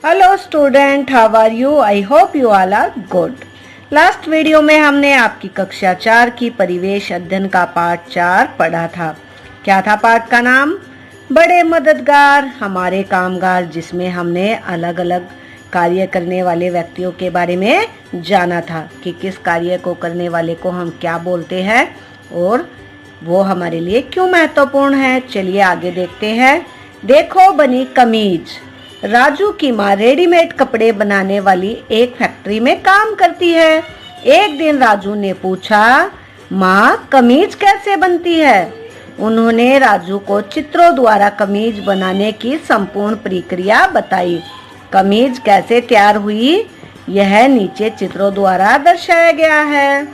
Hello student, how are you? I hope you all are good. Last video में हमने आपकी कक्षा 4 की परिवेश अध्ययन का पाठ 4 पढ़ा था। क्या था पाठ का नाम? बड़े मददगार हमारे कामगार, जिसमें हमने अलग अलग कार्य करने वाले व्यक्तियों के बारे में जाना था कि किस कार्य को करने वाले को हम क्या बोलते हैं और वो हमारे लिए क्यों महत्वपूर्ण है। चलिए आगे देखते हैं। देखो बनी कमीज। राजू की माँ रेडीमेड कपड़े बनाने वाली एक फैक्ट्री में काम करती है। एक दिन राजू ने पूछा, माँ कमीज कैसे बनती है? उन्होंने राजू को चित्रों द्वारा कमीज बनाने की संपूर्ण प्रक्रिया बताई। कमीज कैसे तैयार हुई, यह नीचे चित्रों द्वारा दर्शाया गया है।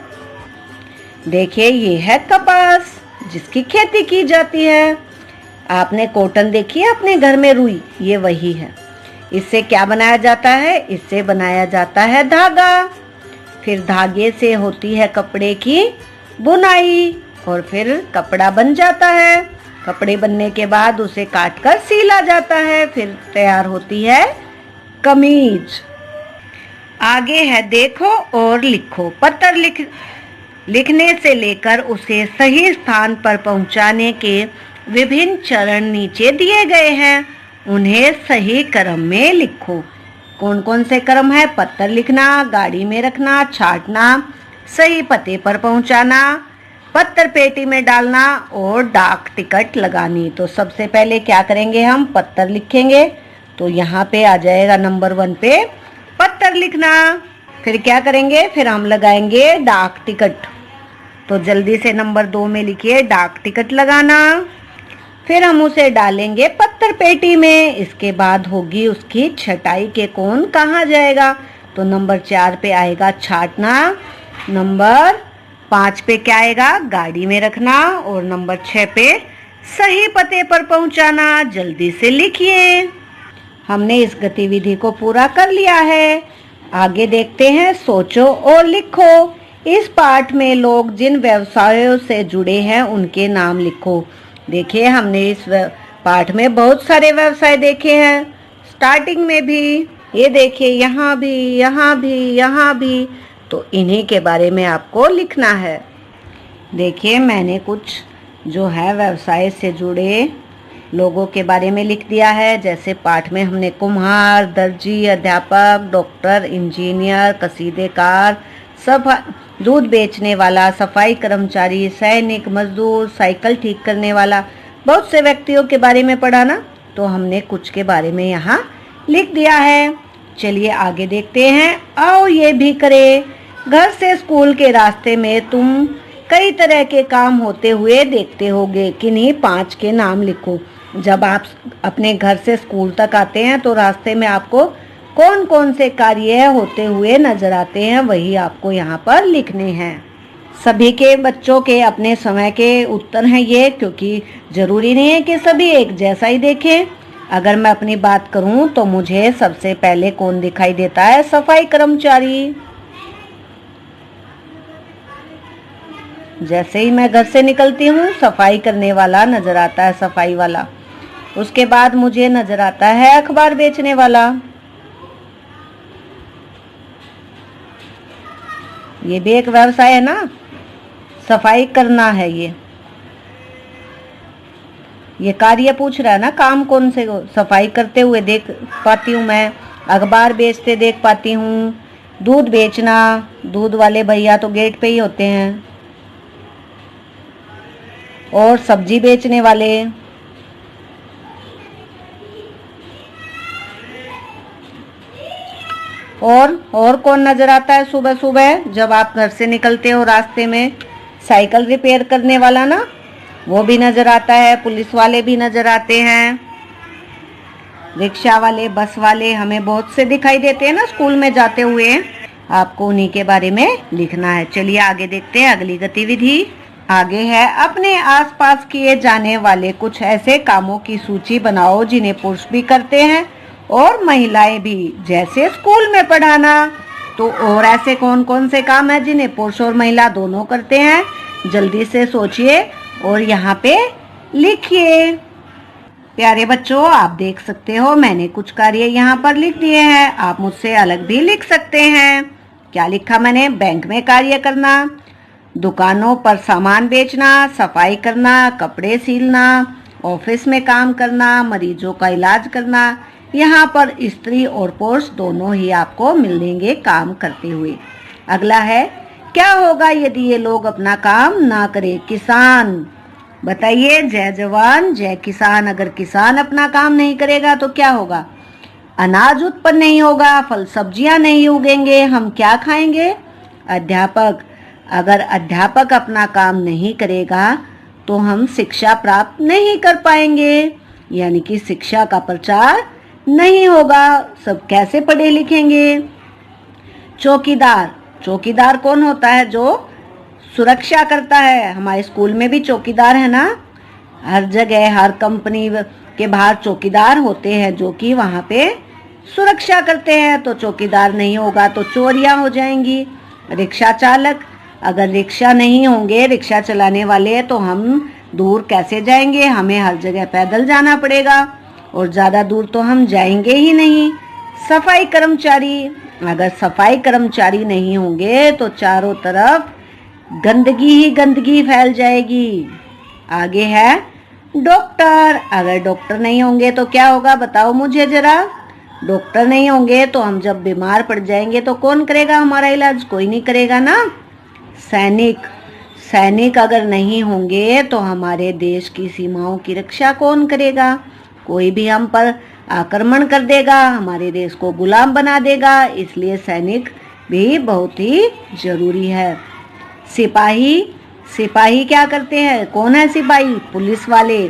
देखिए, ये है कपास जिसकी खेती की जाती है। आपने कॉटन देखी है अपने घर में? रुई, ये वही है। इससे क्या बनाया जाता है? इससे बनाया जाता है धागा। फिर धागे से होती है कपड़े की बुनाई और फिर कपड़ा बन जाता है। कपड़े बनने के बाद उसे काटकर सीला जाता है, फिर तैयार होती है कमीज। आगे है देखो और लिखो। पत्र लिखने से लेकर उसे सही स्थान पर पहुंचाने के विभिन्न चरण नीचे दिए गए हैं, उन्हें सही क्रम में लिखो। कौन कौन से क्रम है? पत्र लिखना, गाड़ी में रखना, छांटना, सही पते पर पहुंचाना, पत्र पेटी में डालना और डाक टिकट लगानी। तो सबसे पहले क्या करेंगे? हम पत्र लिखेंगे। तो यहाँ पे आ जाएगा नंबर 1 पे पत्र लिखना। फिर क्या करेंगे? फिर हम लगाएंगे डाक टिकट। तो जल्दी से नंबर 2 में लिखिए डाक टिकट लगाना। फिर हम उसे डालेंगे पत्र पेटी में। इसके बाद होगी उसकी छटाई के कौन कहाँ जाएगा। तो नंबर 4 पे आएगा छांटना, नंबर 5 पे क्या आएगा? गाड़ी में रखना और नंबर 6 पे सही पते पर पहुंचाना। जल्दी से लिखिए। हमने इस गतिविधि को पूरा कर लिया है। आगे देखते हैं। सोचो और लिखो। इस पाठ में लोग जिन व्यवसायों से जुड़े हैं उनके नाम लिखो। देखिए, हमने इस पाठ में बहुत सारे व्यवसाय देखे हैं। स्टार्टिंग में भी ये देखिए, यहाँ भी, यहाँ भी, यहाँ भी। तो इन्हीं के बारे में आपको लिखना है। देखिए, मैंने कुछ जो है व्यवसाय से जुड़े लोगों के बारे में लिख दिया है। जैसे पाठ में हमने कुम्हार, दर्जी, अध्यापक, डॉक्टर, इंजीनियर, कसीदेकार, दूध बेचने वाला, सफाई कर्मचारी, सैनिक, मजदूर, साइकिल ठीक करने वाला, बहुत से व्यक्तियों के बारे में पढ़ा ना। तो हमने कुछ के बारे में यहाँ लिख दिया है। चलिए आगे देखते हैं। आओ ये भी करें। घर से स्कूल के रास्ते में तुम कई तरह के काम होते हुए देखते होगे। किन्हीं 5 के नाम लिखो। जब आप अपने घर से स्कूल तक आते हैं तो रास्ते में आपको कौन कौन से कार्य होते हुए नजर आते हैं, वही आपको यहाँ पर लिखने हैं। सभी के बच्चों के अपने समय के उत्तर हैं ये, क्योंकि जरूरी नहीं है कि सभी एक जैसा ही देखें। अगर मैं अपनी बात करूं तो मुझे सबसे पहले कौन दिखाई देता है? सफाई कर्मचारी। जैसे ही मैं घर से निकलती हूँ सफाई करने वाला नजर आता है, सफाई वाला। उसके बाद मुझे नजर आता है अखबार बेचने वाला। ये भी एक व्यवसाय है ना, सफाई करना है। ये कार्य पूछ रहा है ना, काम कौन से? सफाई करते हुए देख पाती हूँ मैं, अखबार बेचते देख पाती हूँ, दूध बेचना, दूध वाले भैया तो गेट पे ही होते हैं, और सब्जी बेचने वाले। और कौन नजर आता है सुबह सुबह जब आप घर से निकलते हो? रास्ते में साइकिल रिपेयर करने वाला ना, वो भी नजर आता है। पुलिस वाले भी नजर आते हैं, रिक्शा वाले, बस वाले, हमें बहुत से दिखाई देते हैं ना स्कूल में जाते हुए। आपको उन्हीं के बारे में लिखना है। चलिए आगे देखते हैं अगली गतिविधि। आगे है अपने आसपास किए जाने वाले कुछ ऐसे कामों की सूची बनाओ जिन्हें पुरुष भी करते हैं और महिलाएं भी। जैसे स्कूल में पढ़ाना। तो और ऐसे कौन कौन से काम है जिन्हें पुरुष और महिला दोनों करते हैं? जल्दी से सोचिए और यहाँ पे लिखिए। प्यारे बच्चों, आप देख सकते हो मैंने कुछ कार्य यहाँ पर लिख दिए हैं। आप मुझसे अलग भी लिख सकते हैं। क्या लिखा मैंने? बैंक में कार्य करना, दुकानों पर सामान बेचना, सफाई करना, कपड़े सिलना, ऑफिस में काम करना, मरीजों का इलाज करना। यहाँ पर स्त्री और पुरुष दोनों ही आपको मिलेंगे काम करते हुए। अगला है, क्या होगा यदि ये लोग अपना काम ना करें? किसान। बताइए, जय जवान जय किसान। अगर किसान अपना काम नहीं करेगा तो क्या होगा? अनाज उत्पन्न नहीं होगा, फल सब्जियां नहीं उगेंगे, हम क्या खाएंगे? अध्यापक। अगर अध्यापक अपना काम नहीं करेगा तो हम शिक्षा प्राप्त नहीं कर पाएंगे, यानी कि शिक्षा का प्रचार नहीं होगा। सब कैसे पढ़े लिखेंगे? चौकीदार। चौकीदार कौन होता है? जो सुरक्षा करता है। हमारे स्कूल में भी चौकीदार है ना। हर जगह हर कंपनी के बाहर चौकीदार होते हैं जो कि वहाँ पे सुरक्षा करते हैं। तो चौकीदार नहीं होगा तो चोरियां हो जाएंगी। रिक्शा चालक। अगर रिक्शा नहीं होंगे, रिक्शा चलाने वाले, तो हम दूर कैसे जाएंगे? हमें हर जगह पैदल जाना पड़ेगा और ज़्यादा दूर तो हम जाएंगे ही नहीं। सफाई कर्मचारी। अगर सफाई कर्मचारी नहीं होंगे तो चारों तरफ गंदगी ही गंदगी फैल जाएगी। आगे है डॉक्टर। अगर डॉक्टर नहीं होंगे तो क्या होगा? बताओ मुझे जरा। डॉक्टर नहीं होंगे तो हम जब बीमार पड़ जाएंगे तो कौन करेगा हमारा इलाज? कोई नहीं करेगा ना। सैनिक। सैनिक अगर नहीं होंगे तो हमारे देश की सीमाओं की रक्षा कौन करेगा? कोई भी हम पर आक्रमण कर देगा, हमारे देश को गुलाम बना देगा। इसलिए सैनिक भी बहुत ही जरूरी है। सिपाही। सिपाही क्या करते हैं? कौन है सिपाही? पुलिस वाले।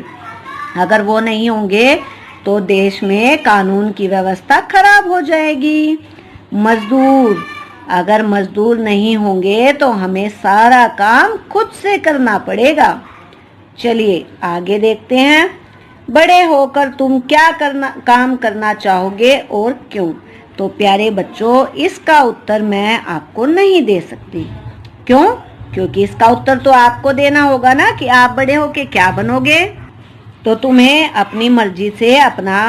अगर वो नहीं होंगे तो देश में कानून की व्यवस्था खराब हो जाएगी। मजदूर। अगर मजदूर नहीं होंगे तो हमें सारा काम खुद से करना पड़ेगा। चलिए आगे देखते हैं। बड़े होकर तुम क्या काम करना चाहोगे और क्यों? तो प्यारे बच्चों, इसका उत्तर मैं आपको नहीं दे सकती। क्यों? क्योंकि इसका उत्तर तो आपको देना होगा ना कि आप बड़े होके क्या बनोगे। तो तुम्हें अपनी मर्जी से अपना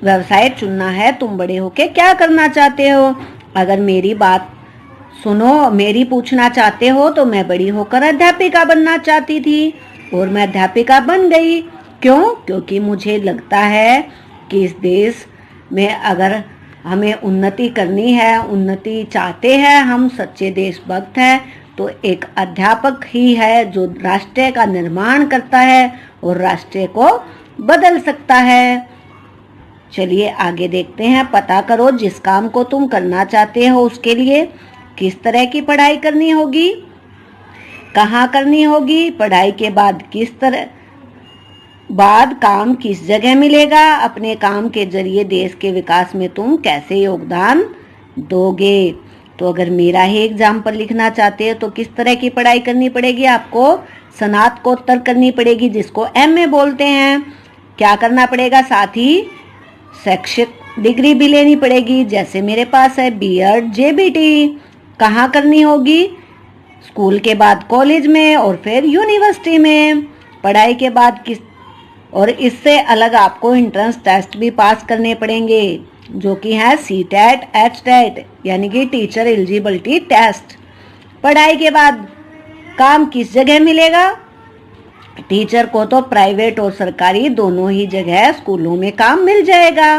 व्यवसाय चुनना है। तुम बड़े होके क्या करना चाहते हो? अगर मेरी बात सुनो, मेरी पूछना चाहते हो तो मैं बड़ी होकर अध्यापिका बनना चाहती थी और मैं अध्यापिका बन गई। क्यों? क्योंकि मुझे लगता है कि इस देश में अगर हमें उन्नति करनी है, उन्नति चाहते हैं, हम सच्चे देशभक्त हैं, तो एक अध्यापक ही है जो राष्ट्र का निर्माण करता है और राष्ट्र को बदल सकता है। चलिए आगे देखते हैं। पता करो जिस काम को तुम करना चाहते हो उसके लिए किस तरह की पढ़ाई करनी होगी, कहाँ करनी होगी, पढ़ाई के बाद काम किस जगह मिलेगा, अपने काम के जरिए देश के विकास में तुम कैसे योगदान दोगे। तो अगर मेरा ही एग्जाम्पल लिखना चाहते हो तो किस तरह की पढ़ाई करनी पड़ेगी? आपको स्नातकोत्तर करनी पड़ेगी, जिसको एमए बोलते हैं। क्या करना पड़ेगा? साथ ही शैक्षिक डिग्री भी लेनी पड़ेगी, जैसे मेरे पास है बीएड, जेबीटी। कहाँ करनी होगी? स्कूल के बाद कॉलेज में और फिर यूनिवर्सिटी में। पढ़ाई के बाद और इससे अलग आपको एंट्रेंस टेस्ट भी पास करने पड़ेंगे, जो कि है सीटेट, एचटेट, यानी कि टीचर एलिजिबिलिटी टेस्ट। पढ़ाई के बाद काम किस जगह मिलेगा? टीचर को तो प्राइवेट और सरकारी दोनों ही जगह स्कूलों में काम मिल जाएगा।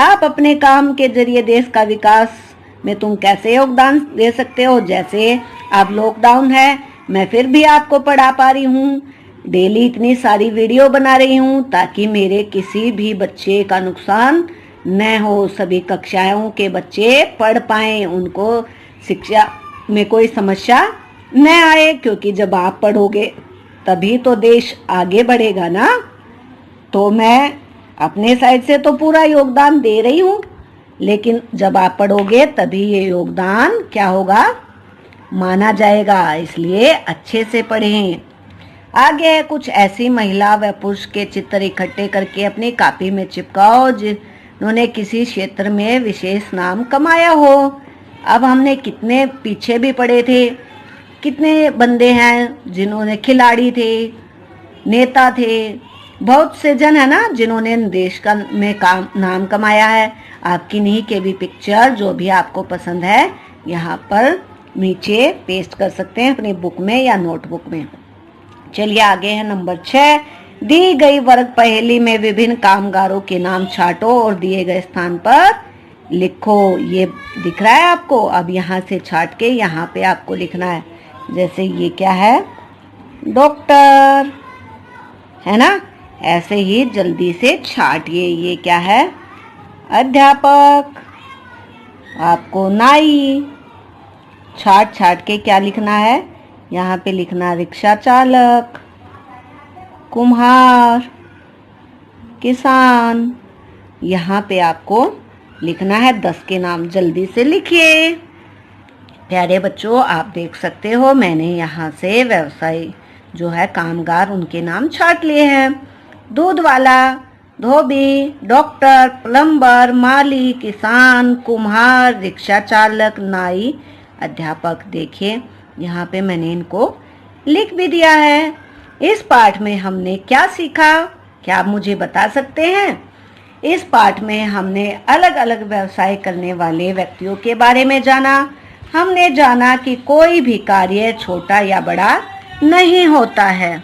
आप अपने काम के जरिए देश का विकास में तुम कैसे योगदान दे सकते हो? जैसे अब लॉकडाउन है, मैं फिर भी आपको पढ़ा पा रही हूँ, डेली इतनी सारी वीडियो बना रही हूँ ताकि मेरे किसी भी बच्चे का नुकसान न हो, सभी कक्षाओं के बच्चे पढ़ पाएं, उनको शिक्षा में कोई समस्या न आए। क्योंकि जब आप पढ़ोगे तभी तो देश आगे बढ़ेगा ना। तो मैं अपने साइड से तो पूरा योगदान दे रही हूँ, लेकिन जब आप पढ़ोगे तभी ये योगदान क्या होगा? माना जाएगा। इसलिए अच्छे से पढ़ें। आगे है कुछ ऐसी महिला व पुरुष के चित्र इकट्ठे करके अपनी कॉपी में चिपकाओ जिन्होंने किसी क्षेत्र में विशेष नाम कमाया हो। अब हमने कितने पीछे भी पढ़े थे, कितने बंदे हैं जिन्होंने खिलाड़ी थे, नेता थे, बहुत से जन है ना जिन्होंने देश का में काम नाम कमाया है। आप किन्हीं के भी पिक्चर जो भी आपको पसंद है यहाँ पर नीचे पेस्ट कर सकते हैं अपनी बुक में या नोटबुक में। चलिए आगे है नंबर 6। दी गई वर्ग पहेली में विभिन्न कामगारों के नाम छांटो और दिए गए स्थान पर लिखो। ये दिख रहा है आपको। अब यहाँ से छांट के यहाँ पे आपको लिखना है। जैसे ये क्या है, डॉक्टर है ना, ऐसे ही जल्दी से छांटिए। ये क्या है, अध्यापक। आपको नाई। छाट छाट के क्या लिखना है, यहाँ पे लिखना रिक्शा चालक, कुम्हार, किसान। यहाँ पे आपको लिखना है 10 के नाम। जल्दी से लिखिए। प्यारे बच्चों, आप देख सकते हो मैंने यहाँ से व्यवसायी जो है कामगार उनके नाम छाट लिए हैं। दूध वाला, धोबी, डॉक्टर, प्लम्बर, माली, किसान, कुम्हार, रिक्शा चालक, नाई, अध्यापक। देखिए यहाँ पे मैंने इनको लिख भी दिया है। इस पाठ में हमने क्या सीखा, क्या आप मुझे बता सकते हैं? इस पाठ में हमने अलग अलग व्यवसाय करने वाले व्यक्तियों के बारे में जाना। हमने जाना कि कोई भी कार्य छोटा या बड़ा नहीं होता है।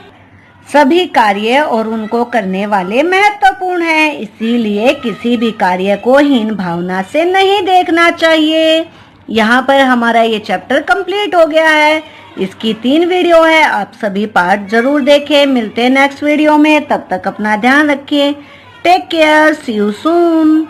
सभी कार्य और उनको करने वाले महत्वपूर्ण हैं। इसीलिए किसी भी कार्य को हीन भावना से नहीं देखना चाहिए। यहाँ पर हमारा ये चैप्टर कंप्लीट हो गया है। इसकी 3 वीडियो है, आप सभी पार्ट जरूर देखें। मिलते हैं नेक्स्ट वीडियो में, तब तक अपना ध्यान रखिए। Take care, see you soon.